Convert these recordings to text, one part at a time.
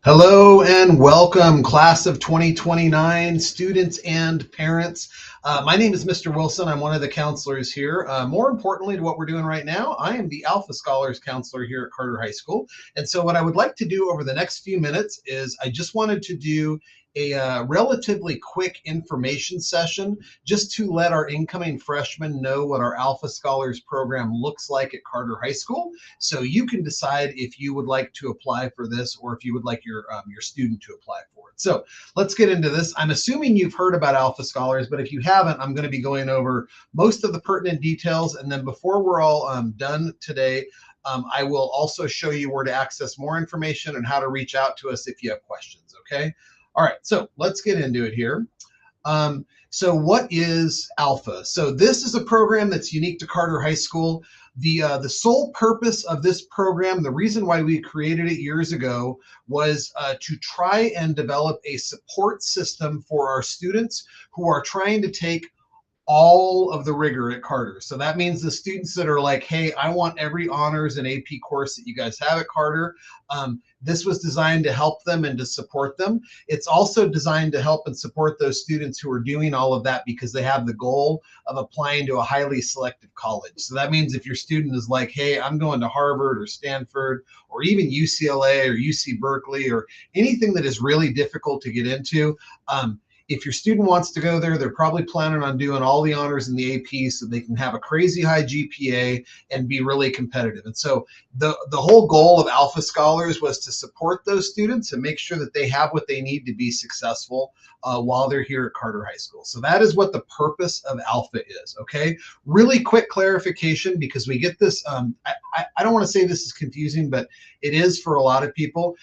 Hello and welcome, class of 2029, students and parents. My name is Mr. Wilson. I'm one of the counselors here. More importantly to what we're doing right now, I am the Alpha Scholars counselor here at Carter High School. And so what I would like to do over the next few minutes is I just wanted to do a relatively quick information session just to let our incoming freshmen know what our Alpha Scholars program looks like at Carter High School. So you can decide if you would like to apply for this or if you would like your student to apply for it. So let's get into this. I'm assuming you've heard about Alpha Scholars, but if you haven't, I'm going to be going over most of the pertinent details. And then before we're all done today, I will also show you where to access more information and how to reach out to us if you have questions. Okay. All right. So let's get into it here. So what is Alpha? So this is a program that's unique to Carter High School. The sole purpose of this program, the reason why we created it years ago, was to try and develop a support system for our students who are trying to take all of the rigor at Carter. So that means the students that are like, hey, I want every honors and AP course that you guys have at Carter. This was designed to help them and to support them. It's also designed to help and support those students who are doing all of that because they have the goal of applying to a highly selective college. So that means if your student is like, hey, I'm going to Harvard or Stanford or even UCLA or UC Berkeley or anything that is really difficult to get into, if your student wants to go there, they're probably planning on doing all the honors in the AP so they can have a crazy high GPA and be really competitive. And so the whole goal of Alpha Scholars was to support those students and make sure that they have what they need to be successful while they're here at Carter High School. So that is what the purpose of Alpha is, okay? Really quick clarification because we get this, I don't want to say this is confusing, but it is for a lot of people.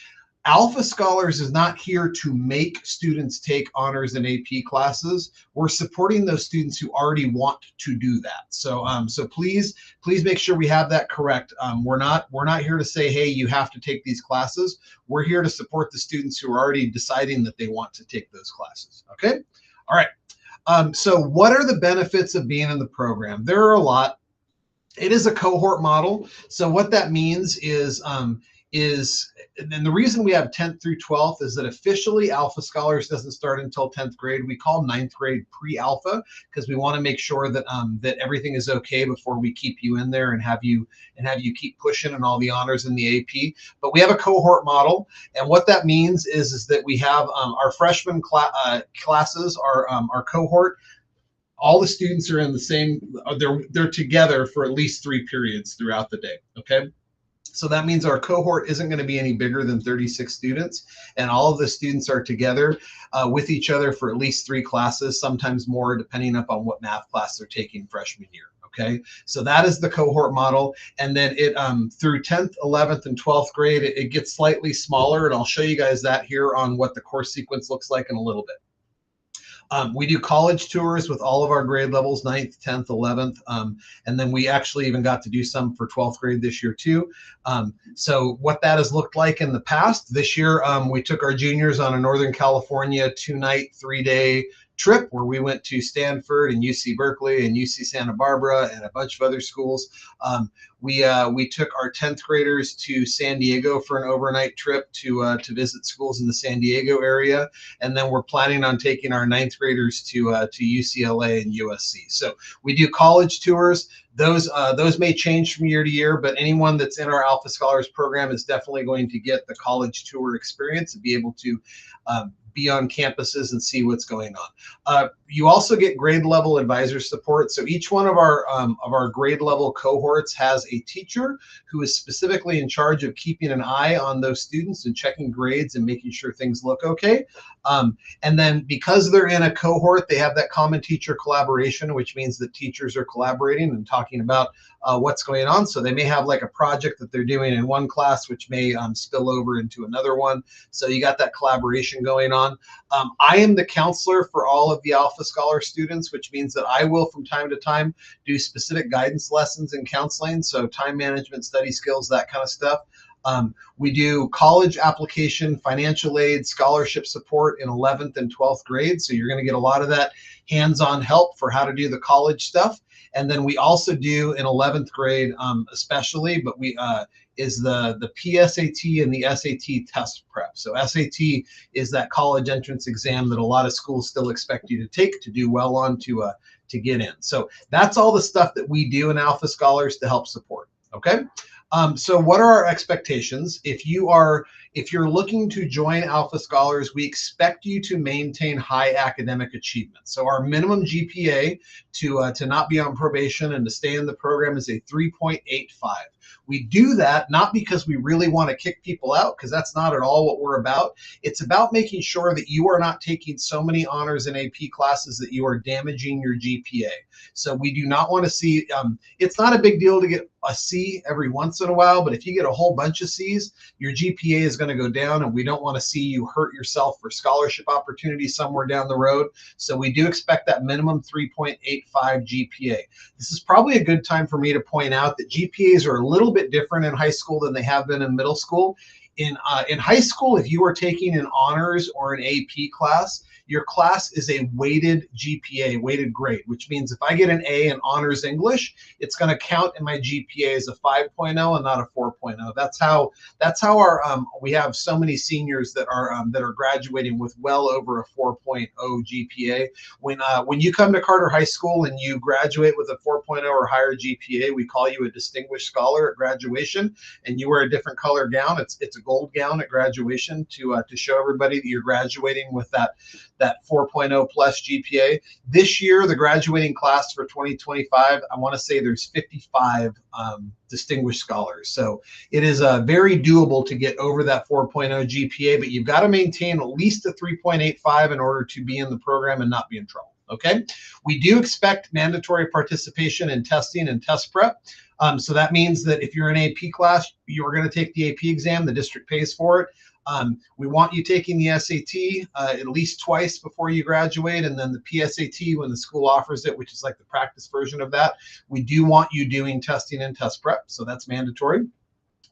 Alpha Scholars is not here to make students take honors and AP classes. We're supporting those students who already want to do that. So, so please make sure we have that correct. We're not here to say, hey, you have to take these classes. We're here to support the students who are already deciding that they want to take those classes. Okay, all right. So, what are the benefits of being in the program? There are a lot. It is a cohort model. So, what that means is and the reason we have 10th through 12th is that officially Alpha Scholars doesn't start until 10th grade. We call 9th grade pre-alpha because we want to make sure that that everything is okay before we keep you in there and have you keep pushing and all the honors in the AP. But we have a cohort model, and what that means is that we have our freshman classes, our cohort. All the students are in the same. They're together for at least 3 periods throughout the day. Okay. So that means our cohort isn't going to be any bigger than 36 students, and all of the students are together with each other for at least 3 classes, sometimes more, depending upon what math class they're taking freshman year. Okay, so that is the cohort model, and then it through 10th, 11th, and 12th grade, it gets slightly smaller, and I'll show you guys that here on what the course sequence looks like in a little bit. We do college tours with all of our grade levels, 9th, 10th, 11th, and then we actually even got to do some for 12th grade this year too. So what that has looked like in the past, this year we took our juniors on a Northern California 2-night, 3-day trip where we went to Stanford and UC Berkeley and UC Santa Barbara and a bunch of other schools. We took our 10th graders to San Diego for an overnight trip to visit schools in the San Diego area, and then we're planning on taking our 9th graders to UCLA and USC. So we do college tours. Those may change from year to year, but anyone that's in our Alpha Scholars program is definitely going to get the college tour experience and be able to be on campuses and see what's going on. You also get grade level advisor support. So each one of our grade level cohorts has a teacher who is specifically in charge of keeping an eye on those students and checking grades and making sure things look okay. And then because they're in a cohort, they have that common teacher collaboration, which means that teachers are collaborating and talking about what's going on. So they may have like a project that they're doing in one class, which may spill over into another one. So you got that collaboration going on. I am the counselor for all of the Alpha Scholar students, which means that I will from time to time do specific guidance lessons in counseling. So time management, study skills, that kind of stuff. We do college application, financial aid, scholarship support in 11th and 12th grade. So you're going to get a lot of that hands-on help for how to do the college stuff. And then we also do in 11th grade, especially, but we is the PSAT and the SAT test prep. So SAT is that college entrance exam that a lot of schools still expect you to take to do well on to get in. So that's all the stuff that we do in Alpha Scholars to help support. Okay. So what are our expectations? If you're looking to join Alpha Scholars, we expect you to maintain high academic achievement. So our minimum GPA to not be on probation and to stay in the program is a 3.85. We do that not because we really want to kick people out, because that's not at all what we're about. It's about making sure that you are not taking so many honors and AP classes that you are damaging your GPA. So we do not want to see, it's not a big deal to get a C every once in a while, but if you get a whole bunch of C's, your GPA is going to go down, and we don't want to see you hurt yourself for scholarship opportunities somewhere down the road. So we do expect that minimum 3.85 GPA. This is probably a good time for me to point out that GPAs are a little bit different in high school than they have been in middle school. In high school, if you are taking an honors or an AP class, your class is a weighted GPA, weighted grade, which means if I get an A in honors English, it's going to count in my GPA as a 5.0 and not a 4.0. That's how our we have so many seniors that are graduating with well over a 4.0 GPA. When you come to Carter High School and you graduate with a 4.0 or higher GPA, we call you a distinguished scholar at graduation, and you wear a different color gown. It's a gold gown at graduation to show everybody that you're graduating with that 4.0 plus GPA. This year, the graduating class for 2025, I want to say there's 55 distinguished scholars. So it is very doable to get over that 4.0 GPA, but you've got to maintain at least a 3.85 in order to be in the program and not be in trouble. Okay. We do expect mandatory participation in testing and test prep. So that means that if you're in an AP class, you're going to take the AP exam, the district pays for it. We want you taking the SAT at least twice before you graduate, and then the PSAT when the school offers it, which is like the practice version of that. We do want you doing testing and test prep, so that's mandatory.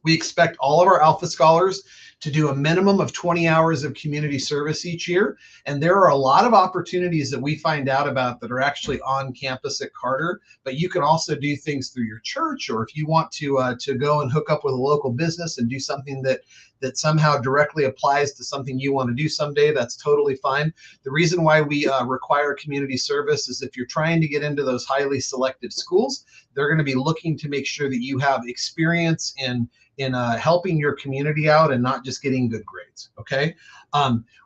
We expect all of our Alpha Scholars to do a minimum of 20 hours of community service each year. And there are a lot of opportunities that we find out about that are actually on campus at Carter, but you can also do things through your church, or if you want to go and hook up with a local business and do something that somehow directly applies to something you want to do someday, that's totally fine. The reason why we require community service is if you're trying to get into those highly selective schools, they're going to be looking to make sure that you have experience in helping your community out and not just getting good grades. Okay.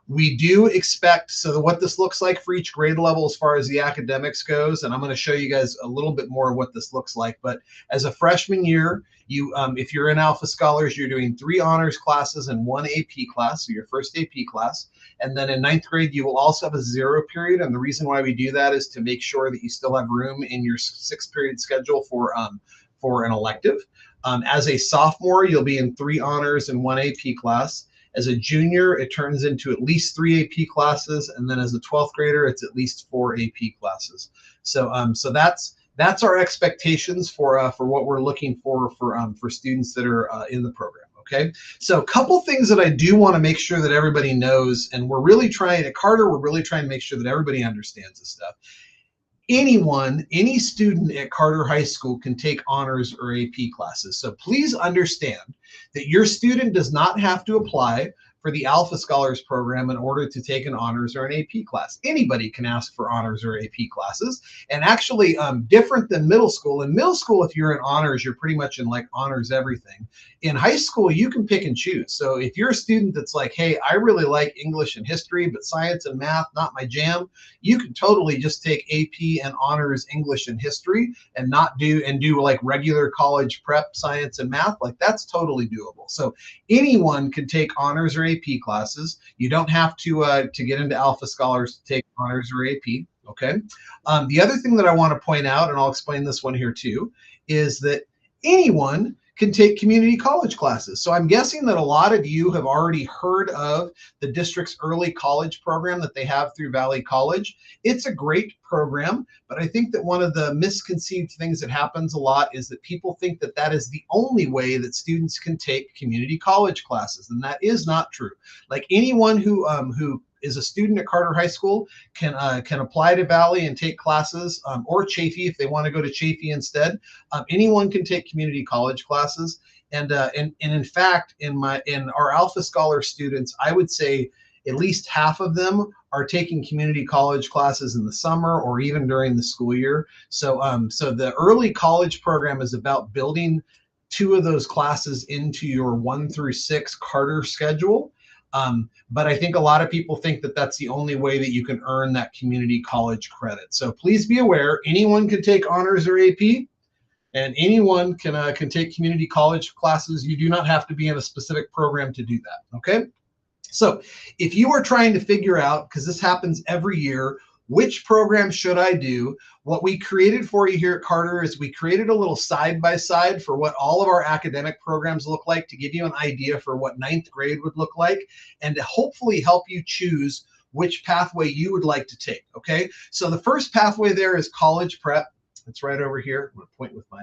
We do expect, so what this looks like for each grade level as far as the academics goes, and I'm going to show you guys a little bit more of what this looks like. But as a freshman year, you if you're in Alpha Scholars, you're doing 3 honors classes and 1 AP class, so your first AP class. And then in 9th grade, you will also have a 0 period. And the reason why we do that is to make sure that you still have room in your 6th period schedule for an elective. As a sophomore, you'll be in 3 honors and 1 AP class. As a junior, it turns into at least 3 AP classes, and then as a 12th grader, it's at least 4 AP classes. So that's our expectations for what we're looking for students that are in the program. Okay, so a couple things that I do want to make sure that everybody knows, and we're really trying at Carter, we're really trying to make sure that everybody understands this stuff. Any student at Carter High School can take honors or AP classes. So please understand that your student does not have to apply for the Alpha Scholars program in order to take an honors or an AP class. Anybody can ask for honors or AP classes, and actually different than middle school. In middle school, if you're in honors, you're pretty much in like honors everything. In high school, you can pick and choose. So if you're a student that's like, hey, I really like English and history, but science and math, not my jam, you can totally just take AP and honors English and history and not do like regular college prep science and math. Like that's totally doable. So anyone can take honors or AP classes. You don't have to get into Alpha Scholars to take honors or AP. Okay. The other thing that I want to point out, and I'll explain this one here too, is that anyone can take community college classes. So I'm guessing that a lot of you have already heard of the district's early college program that they have through Valley College. It's a great program, but I think that one of the misconceived things that happens a lot is that people think that that is the only way that students can take community college classes, and that is not true. Like anyone who is a student at Carter High School can apply to Valley and take classes, or Chaffey if they want to go to Chaffey instead. Anyone can take community college classes. And in fact, in our Alpha Scholar students, I would say at least half of them are taking community college classes in the summer or even during the school year. So the early college program is about building 2 of those classes into your 1 through 6 Carter schedule. But I think a lot of people think that that's the only way that you can earn that community college credit. So please be aware, anyone can take honors or AP. And anyone can take community college classes. You do not have to be in a specific program to do that, okay? So if you are trying to figure out, because this happens every year, which program should I do? What we created for you here at Carter is we created a little side-by-side for what all of our academic programs look like to give you an idea for what 9th grade would look like and to hopefully help you choose which pathway you would like to take, okay? So the first pathway there is college prep. It's right over here. I'm going to point with my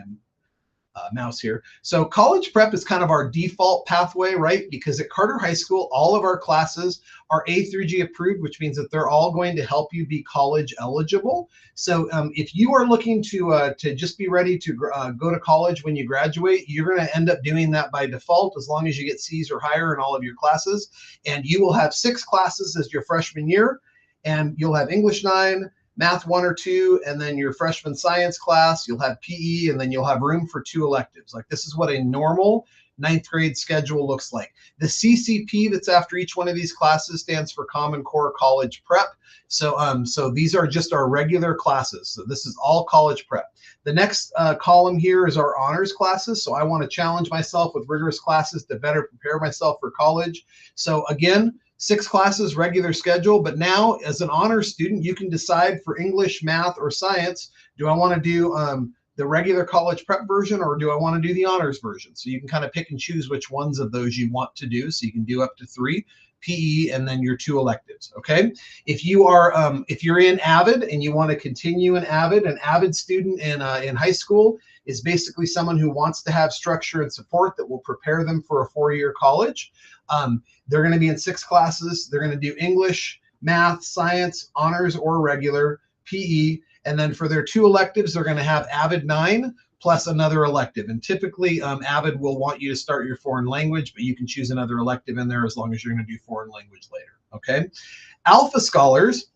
mouse here. So college prep is kind of our default pathway, right? Because at Carter High School, all of our classes are A through G approved, which means that they're all going to help you be college eligible. So if you are looking to just be ready to go to college when you graduate, you're going to end up doing that by default as long as you get C's or higher in all of your classes. And you will have 6 classes as your freshman year, and you'll have English 9, Math 1 or 2, and then your freshman science class, you'll have PE, and then you'll have room for 2 electives. Like this is what a normal 9th grade schedule looks like. The CCP that's after each one of these classes stands for Common Core College Prep. So these are just our regular classes. So this is all college prep. The next column here is our honors classes. So I want to challenge myself with rigorous classes to better prepare myself for college. So again, 6 classes, regular schedule, but now as an honors student, you can decide for English, math, or science, do I want to do the regular college prep version or do I want to do the honors version? So you can kind of pick and choose which ones of those you want to do. So you can do up to 3, PE, and then your 2 electives, okay? If you're in AVID and you want to continue in AVID, an AVID student in high school is basically someone who wants to have structure and support that will prepare them for a 4-year college. They're going to be in 6 classes. They're going to do English, math, science, honors or regular, PE, and then for their 2 electives, they're going to have AVID 9 plus another elective. And typically, AVID will want you to start your foreign language, but you can choose another elective in there as long as you're going to do foreign language later, okay? Alpha Scholars.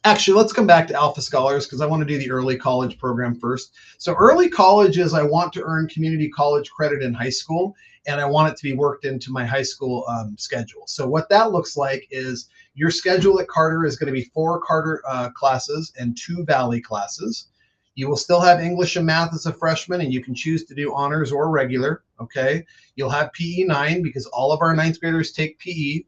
Actually, let's come back to Alpha Scholars because I want to do the early college program first. So early college is I want to earn community college credit in high school, and I want it to be worked into my high school schedule. So what that looks like is your schedule at Carter is going to be 4 Carter classes and 2 Valley classes. You will still have English and math as a freshman, and you can choose to do honors or regular, okay? You'll have PE 9 because all of our 9th graders take PE.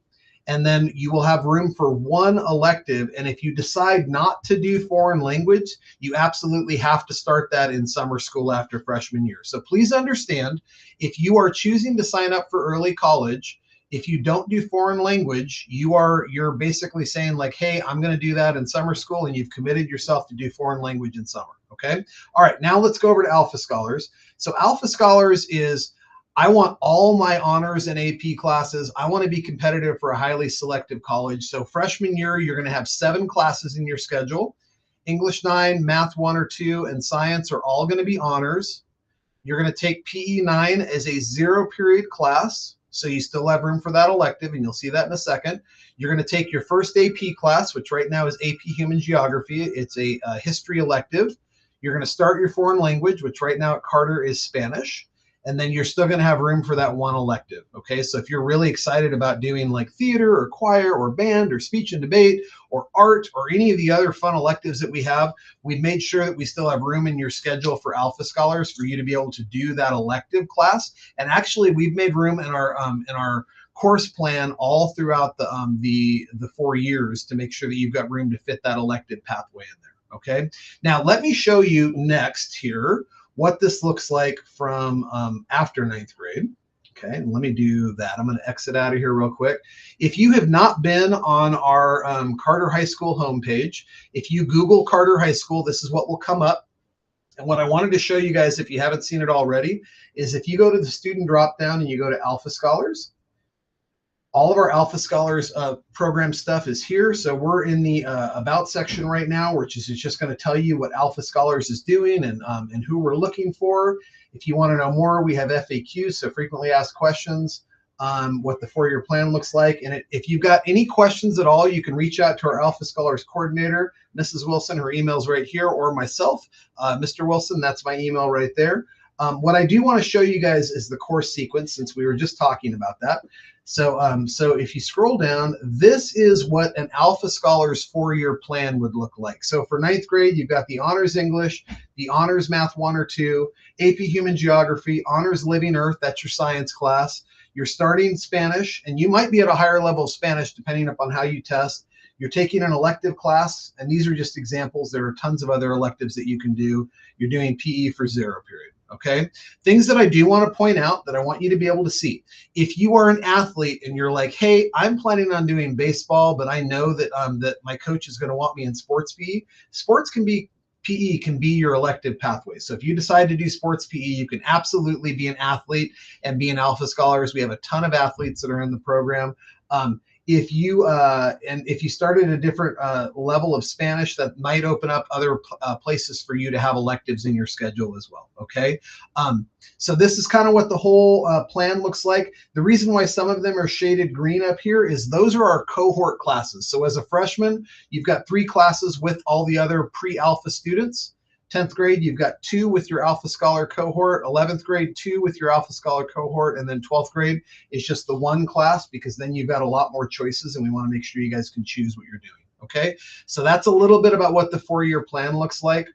And then you will have room for 1 elective. And if you decide not to do foreign language, you absolutely have to start that in summer school after freshman year. So please understand, if you are choosing to sign up for early college, if you don't do foreign language, you're basically saying like, hey, I'm going to do that in summer school, and you've committed yourself to do foreign language in summer, okay? All right, now let's go over to Alpha Scholars. So Alpha Scholars is, I want all my honors and AP classes. I want to be competitive for a highly selective college. So freshman year, you're going to have 7 classes in your schedule. English 9, Math 1 or 2, and Science are all going to be honors. You're going to take PE 9 as a 0-period class. So you still have room for that elective, and you'll see that in a second. You're going to take your first AP class, which right now is AP Human Geography. It's a history elective. You're going to start your foreign language, which right now at Carter is Spanish. And then you're still going to have room for that 1 elective, okay? So if you're really excited about doing like theater or choir or band or speech and debate or art or any of the other fun electives that we have, we've made sure that we still have room in your schedule for Alpha Scholars for you to be able to do that elective class. And actually, we've made room in our course plan all throughout the 4 years to make sure that you've got room to fit that elective pathway in there, okay? Now, let me show you next here what this looks like from after 9th grade. Okay, and let me do that. I'm going to exit out of here real quick. If you have not been on our Carter High School homepage, if you Google Carter High School, this is what will come up. And what I wanted to show you guys, if you haven't seen it already, is if you go to the student drop down and you go to Alpha Scholars, All of our Alpha Scholars program stuff is here. So we're in the About section right now, which is just going to tell you what Alpha Scholars is doing and who we're looking for. If you want to know more, we have FAQs, so frequently asked questions, what the 4-year plan looks like. And if you've got any questions at all, you can reach out to our Alpha Scholars coordinator, Mrs. Wilson. Her email's right here, or myself, Mr. Wilson. That's my email right there. What I do want to show you guys is the course sequence, since we were just talking about that. So if you scroll down, this is what an Alpha Scholars 4-year plan would look like. So for 9th grade, you've got the Honors English, the Honors Math 1 or 2, AP Human Geography, Honors Living Earth, that's your science class. You're starting Spanish, and you might be at a higher level of Spanish depending upon how you test. You're taking an elective class, and these are just examples. There are tons of other electives that you can do. You're doing PE for 0 period. Okay, things that I do want to point out that I want you to be able to see. If you are an athlete and you're like, hey, I'm planning on doing baseball, but I know that that my coach is going to want me in sports PE. PE can be your elective pathway. So if you decide to do sports PE, you can absolutely be an athlete and be an Alpha Scholars. We have a ton of athletes that are in the program. If you started a different level of Spanish, that might open up other places for you to have electives in your schedule as well. Okay, so this is kind of what the whole plan looks like. The reason why some of them are shaded green up here is those are our cohort classes. So as a freshman, you've got 3 classes with all the other pre-Alpha students. 10th grade, you've got 2 with your Alpha Scholar cohort, 11th grade, 2 with your Alpha Scholar cohort, and then 12th grade is just the 1 class, because then you've got a lot more choices and we want to make sure you guys can choose what you're doing. Okay, so that's a little bit about what the 4-year plan looks like.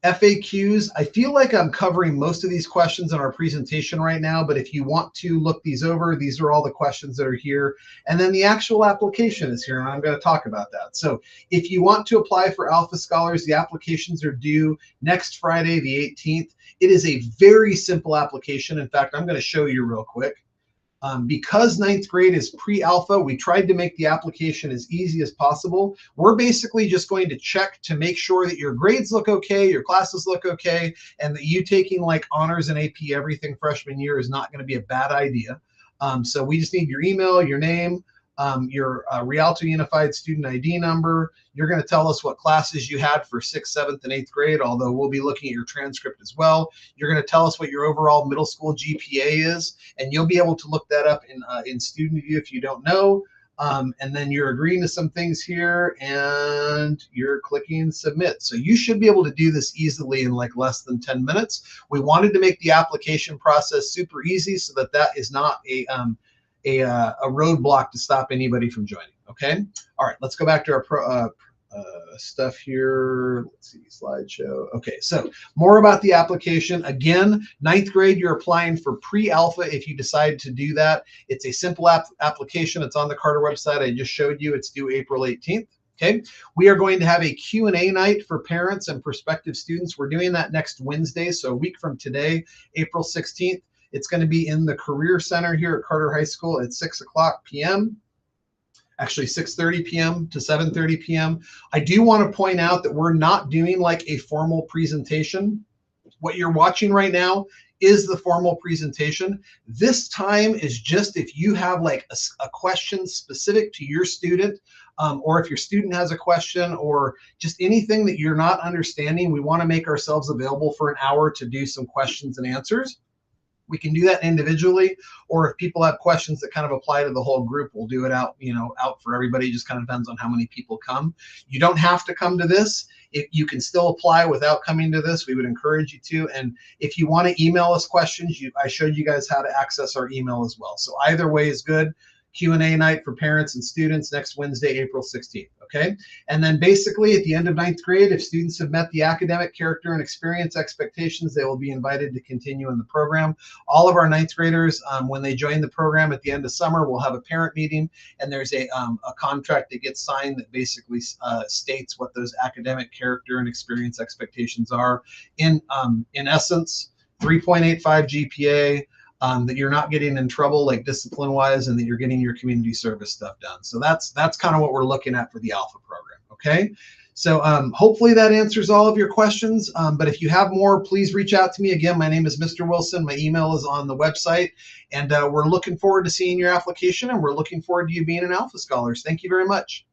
FAQs, I feel like I'm covering most of these questions in our presentation right now, but if you want to look these over, these are all the questions that are here. And then the actual application is here, and I'm going to talk about that. So if you want to apply for Alpha Scholars, the applications are due next Friday, the 18th. It is a very simple application. In fact, I'm going to show you real quick. Because 9th grade is pre-alpha, we tried to make the application as easy as possible. We're basically just going to check to make sure that your grades look okay, your classes look okay, and that you taking like honors and AP everything freshman year is not going to be a bad idea. So we just need your email, your name, your Rialto Unified Student ID number. You're going to tell us what classes you had for 6th, 7th, and 8th grade, although we'll be looking at your transcript as well. You're going to tell us what your overall middle school GPA is, and you'll be able to look that up in Student View if you don't know. And then you're agreeing to some things here, and you're clicking submit. So you should be able to do this easily in like less than 10 minutes. We wanted to make the application process super easy so that that is not a roadblock to stop anybody from joining. Okay. All right. Let's go back to our stuff here. Let's see, slideshow. Okay. So more about the application. Again, 9th grade, you're applying for pre-alpha. If you decide to do that, it's a simple application. It's on the Carter website. I just showed you. It's due April 18th. Okay. We are going to have a Q&A night for parents and prospective students. We're doing that next Wednesday. So a week from today, April 16th. It's going to be in the Career Center here at Carter High School at 6 p.m. Actually, 6:30 p.m. to 7:30 p.m. I do want to point out that we're not doing like a formal presentation. What you're watching right now is the formal presentation. This time is just if you have like a question specific to your student, or if your student has a question or just anything that you're not understanding, we want to make ourselves available for an hour to do some questions and answers. We can do that individually, or if people have questions that kind of apply to the whole group, we'll do it out for everybody. It just kind of depends on how many people come. You don't have to come to this. If you can still apply without coming to this, we would encourage you to. And if you want to email us questions, I showed you guys how to access our email as well. So either way is good. Q&A night for parents and students next Wednesday, April 16th. Okay. And then basically at the end of 9th grade, if students have met the academic, character, and experience expectations, they will be invited to continue in the program. All of our 9th graders, when they join the program at the end of summer, we'll have a parent meeting, and there's a contract that gets signed that basically states what those academic, character, and experience expectations are. In essence, 3.85 GPA, that you're not getting in trouble like discipline-wise, and that you're getting your community service stuff done. So that's kind of what we're looking at for the Alpha program. Okay. So hopefully that answers all of your questions. But if you have more, please reach out to me. Again, my name is Mr. Wilson. My email is on the website. And we're looking forward to seeing your application, and we're looking forward to you being an Alpha Scholars. Thank you very much.